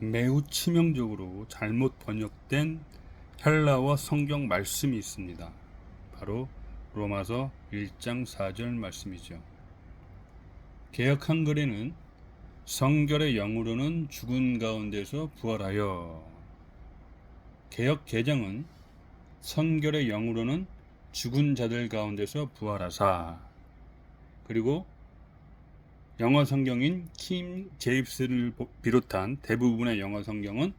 매우 치명적으로 잘못 번역된 헬라어 성경 말씀이 있습니다. 바로 로마서 1장 4절 말씀이죠. 개역 한글에는 성결의 영으로는 죽은 가운데서 부활하여, 개역 개정은 성결의 영으로는 죽은 자들 가운데서 부활하사, 그리고 영어 성경인 킹 제임스를 비롯한 대부분의 영어 성경은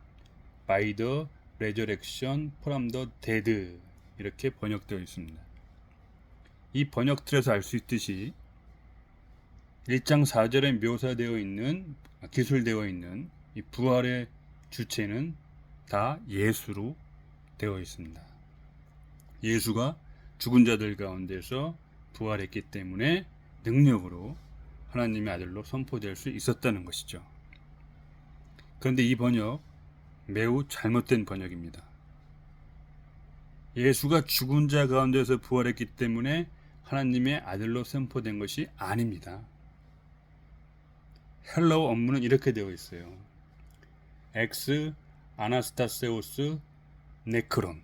by the resurrection from the dead 이렇게 번역되어 있습니다. 이 번역틀에서 알 수 있듯이 1장 4절에 묘사되어 있는, 기술되어 있는 이 부활의 주체는 다 예수로 되어 있습니다. 예수가 죽은 자들 가운데서 부활했기 때문에 능력으로 하나님의 아들로 선포될 수 있었다는 것이죠. 그런데 이 번역 매우 잘못된 번역입니다. 예수가 죽은 자 가운데서 부활했기 때문에 하나님의 아들로 선포된 것이 아닙니다. 헬라어 원문은 이렇게 되어 있어요. 엑스 아나스타세우스 네크론.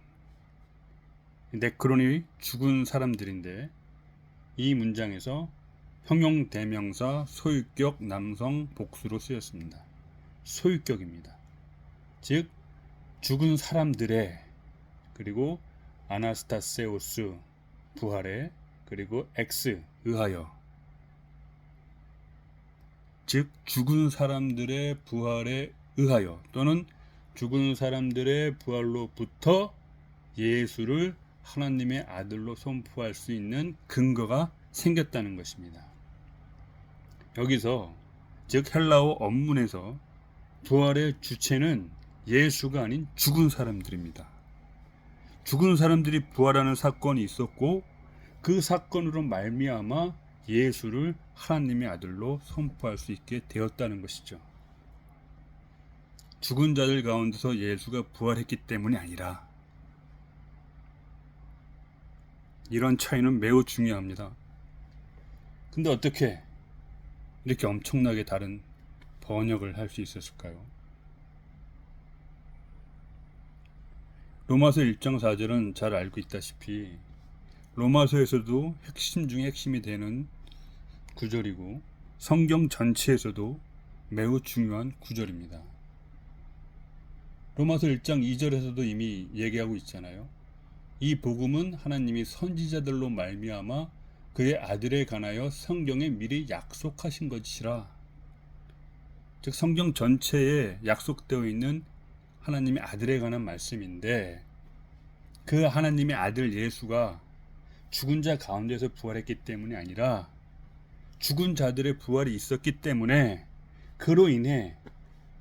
네크론이 죽은 사람들인데, 이 문장에서 형용 대명사 소유격 남성 복수로 쓰였습니다. 소유격입니다. 즉 죽은 사람들의, 그리고 아나스타세우스 부활에, 그리고 엑스 의하여, 즉 죽은 사람들의 부활에 의하여 또는 죽은 사람들의 부활로부터 예수를 하나님의 아들로 선포할 수 있는 근거가 생겼다는 것입니다. 여기서 즉 헬라어 원문에서 부활의 주체는 예수가 아닌 죽은 사람들입니다. 죽은 사람들이 부활하는 사건이 있었고, 그 사건으로 말미암아 예수를 하나님의 아들로 선포할 수 있게 되었다는 것이죠. 죽은 자들 가운데서 예수가 부활했기 때문이 아니라, 이런 차이는 매우 중요합니다. 근데 어떻게 이렇게 엄청나게 다른 번역을 할 수 있었을까요? 로마서 1장 4절은 잘 알고 있다시피 로마서에서도 핵심 중에 핵심이 되는 구절이고, 성경 전체에서도 매우 중요한 구절입니다. 로마서 1장 2절에서도 이미 얘기하고 있잖아요. 이 복음은 하나님이 선지자들로 말미암아 그의 아들에 관하여 성경에 미리 약속하신 것이라. 즉 성경 전체에 약속되어 있는 하나님의 아들에 관한 말씀인데, 그 하나님의 아들 예수가 죽은 자 가운데서 부활했기 때문이 아니라 죽은 자들의 부활이 있었기 때문에, 그로 인해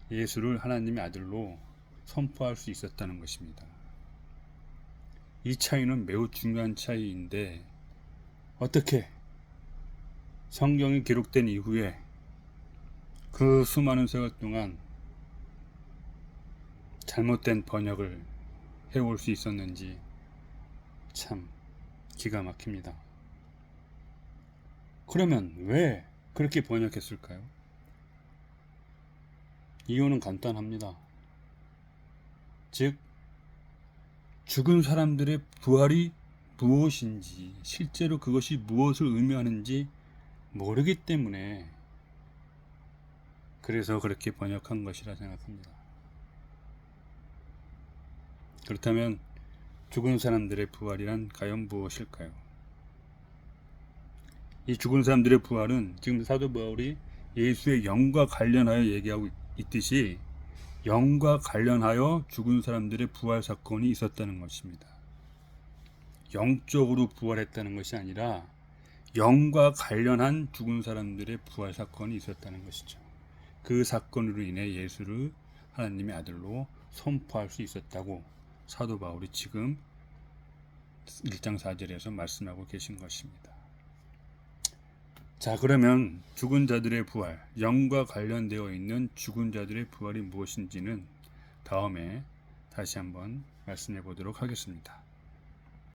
예수를 하나님의 아들로 선포할 수 있었다는 것입니다. 이 차이는 매우 중요한 차이인데, 어떻게 성경이 기록된 이후에 그 수많은 세월 동안 잘못된 번역을 해올 수 있었는지 참 기가 막힙니다. 그러면 왜 그렇게 번역했을까요? 이유는 간단합니다. 즉 죽은 사람들의 부활이 무엇인지, 실제로 그것이 무엇을 의미하는지 모르기 때문에, 그래서 그렇게 번역한 것이라 생각합니다. 그렇다면 죽은 사람들의 부활이란 과연 무엇일까요? 이 죽은 사람들의 부활은 지금 사도 바울이 예수의 영과 관련하여 얘기하고 있듯이 영과 관련하여 죽은 사람들의 부활 사건이 있었다는 것입니다. 영적으로 부활했다는 것이 아니라 영과 관련한 죽은 사람들의 부활 사건이 있었다는 것이죠. 그 사건으로 인해 예수를 하나님의 아들로 선포할 수 있었다고 사도 바울이 지금 1장 4절에서 말씀하고 계신 것입니다. 자, 그러면 죽은 자들의 부활, 영과 관련되어 있는 죽은 자들의 부활이 무엇인지는 다음에 다시 한번 말씀해 보도록 하겠습니다.